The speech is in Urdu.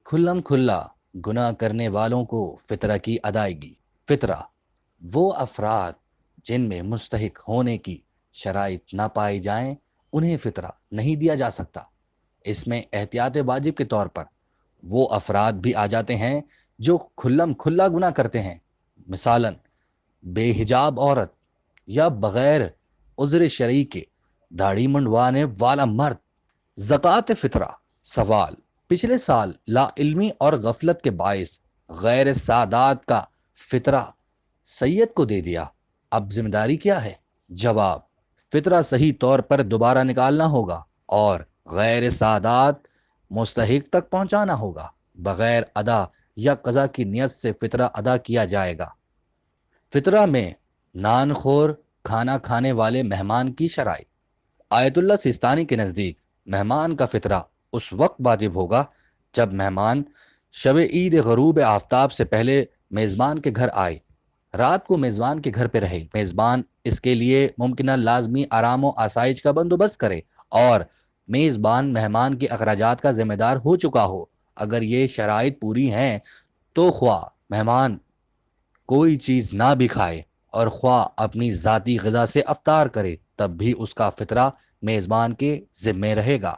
کھلم کھلا گناہ کرنے والوں کو فطرہ کی ادائیگی۔ فطرہ وہ افراد جن میں مستحق ہونے کی شرائط نہ پائی جائیں انہیں فطرہ نہیں دیا جا سکتا۔ اس میں احتیاط واجب کے طور پر وہ افراد بھی آ جاتے ہیں جو کھلم کھلا گناہ کرتے ہیں، مثلاً بے حجاب عورت یا بغیر عذر شرعی کے داڑھی منڈوانے والا مرد۔ زکوٰۃ فطرہ۔ سوال: پچھلے سال لا علمی اور غفلت کے باعث غیر سادات کا فطرہ سید کو دے دیا، اب ذمہ داری کیا ہے؟ جواب: فطرہ صحیح طور پر دوبارہ نکالنا ہوگا اور غیر سادات مستحق تک پہنچانا ہوگا۔ بغیر ادا یا قضا کی نیت سے فطرہ ادا کیا جائے گا۔ فطرہ میں نان خور کھانا کھانے والے مہمان کی شرائط۔ آیت اللہ سیستانی کے نزدیک مہمان کا فطرہ اس وقت واجب ہوگا جب مہمان شب عید غروب آفتاب سے پہلے میزبان کے گھر آئے، رات کو میزبان کے گھر پہ رہے، میزبان اس کے لیے ممکنہ لازمی آرام و آسائش کا بندوبست کرے اور میزبان مہمان کے اخراجات کا ذمہ دار ہو چکا ہو۔ اگر یہ شرائط پوری ہیں تو خواہ مہمان کوئی چیز نہ بھی کھائے اور خواہ اپنی ذاتی غذا سے افطار کرے، تب بھی اس کا فطرہ میزبان کے ذمے رہے گا۔